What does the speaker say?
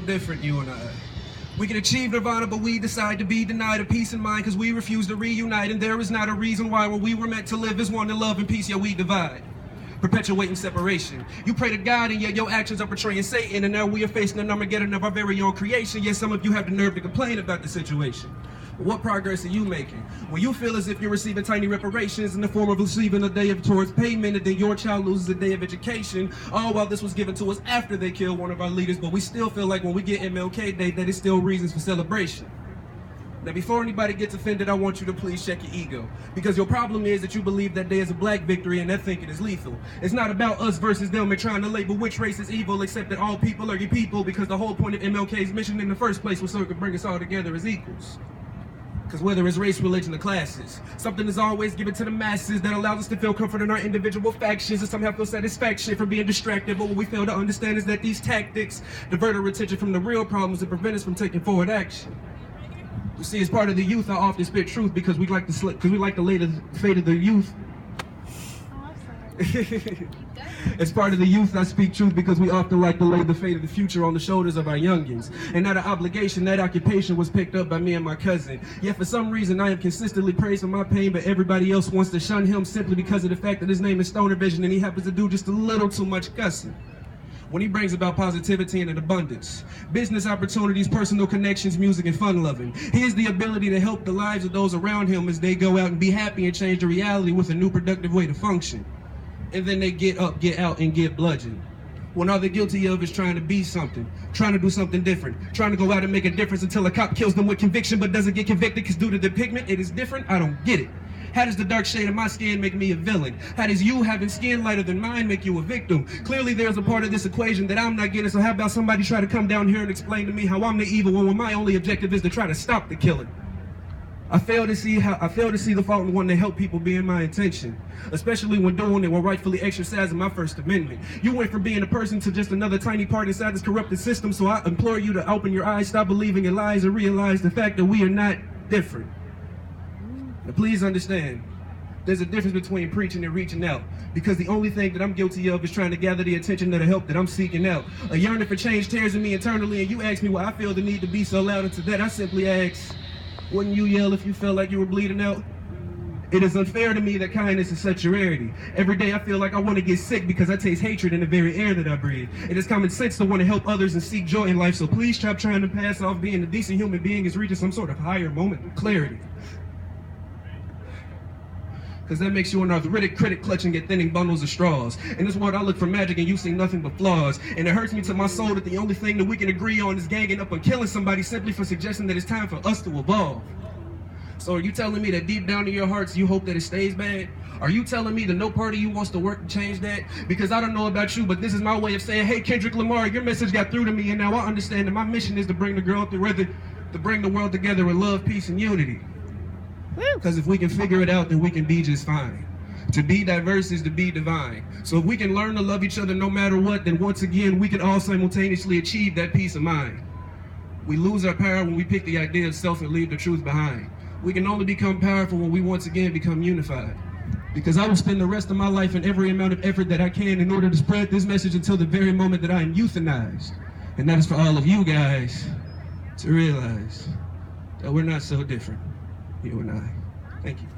different, you and I. We can achieve nirvana, but we decide to be denied a peace in mind because we refuse to reunite. And there is not a reason why when we were meant to live as one in love and peace, yet we divide. Perpetuating separation. You pray to God and yet your actions are portraying Satan. And now we are facing an Armageddon of our very own creation. Yet some of you have the nerve to complain about the situation. But what progress are you making? When you feel as if you're receiving tiny reparations in the form of receiving a day of towards payment and then your child loses a day of education, all while this was given to us after they killed one of our leaders, but we still feel like when we get MLK Day that it's still reasons for celebration. Now before anybody gets offended, I want you to please check your ego. Because your problem is that you believe that day is a black victory and that thinking is lethal. It's not about us versus them and trying to label which race is evil, except that all people are your people, because the whole point of MLK's mission in the first place was so it could bring us all together as equals. Because whether it's race, religion, or classes, something is always given to the masses that allows us to feel comfort in our individual factions and somehow feel satisfaction from being distracted. But what we fail to understand is that these tactics divert our attention from the real problems and prevent us from taking forward action. You see, as part of the youth, I often spit truth because we like to lay the fate of the youth. As part of the youth, I speak truth because we often like to lay the fate of the future on the shoulders of our youngins. And not an obligation, that occupation was picked up by me and my cousin. Yet for some reason, I am consistently praised for my pain, but everybody else wants to shun him simply because of the fact that his name is Stoner Vision and he happens to do just a little too much cussing. When he brings about positivity and an abundance, business opportunities, personal connections, music, and fun loving. He has the ability to help the lives of those around him as they go out and be happy and change the reality with a new productive way to function. And then they get up, get out, and get bludgeoned. When all they're guilty of is trying to be something, trying to do something different, trying to go out and make a difference until a cop kills them with conviction but doesn't get convicted because due to the pigment, it is different. I don't get it. How does the dark shade of my skin make me a villain? How does you having skin lighter than mine make you a victim? Clearly there's a part of this equation that I'm not getting, so how about somebody try to come down here and explain to me how I'm the evil one when my only objective is to try to stop the killing? I fail to see the fault in wanting to help people being my intention, especially when doing it while rightfully exercising my First Amendment. You went from being a person to just another tiny part inside this corrupted system, so I implore you to open your eyes, stop believing in lies, and realize the fact that we are not different. Now please understand, there's a difference between preaching and reaching out, because the only thing that I'm guilty of is trying to gather the attention of the help that I'm seeking out. A yearning for change tears in me internally, and you ask me why I feel the need to be so loud, and to that I simply ask, wouldn't you yell if you felt like you were bleeding out? It is unfair to me that kindness is such a rarity. Every day I feel like I want to get sick because I taste hatred in the very air that I breathe. It is common sense to want to help others and seek joy in life, so please stop trying to pass off being a decent human being as reaching some sort of higher moment of clarity. Because that makes you an arthritic critic clutching at thinning bundles of straws. In this world I look for magic and you see nothing but flaws. And it hurts me to my soul that the only thing that we can agree on is ganging up on killing somebody simply for suggesting that it's time for us to evolve. So are you telling me that deep down in your hearts you hope that it stays bad? Are you telling me that no part of you wants to work to change that? Because I don't know about you, but this is my way of saying, hey Kendrick Lamar, your message got through to me, and now I understand that my mission is to bring the world together in love, peace, and unity. Because if we can figure it out, then we can be just fine. To be diverse is to be divine. So if we can learn to love each other no matter what, then once again, we can all simultaneously achieve that peace of mind. We lose our power when we pick the idea of self and leave the truth behind. We can only become powerful when we once again become unified. Because I will spend the rest of my life and every amount of effort that I can in order to spread this message until the very moment that I am euthanized. And that is for all of you guys to realize that we're not so different. You and I. Thank you.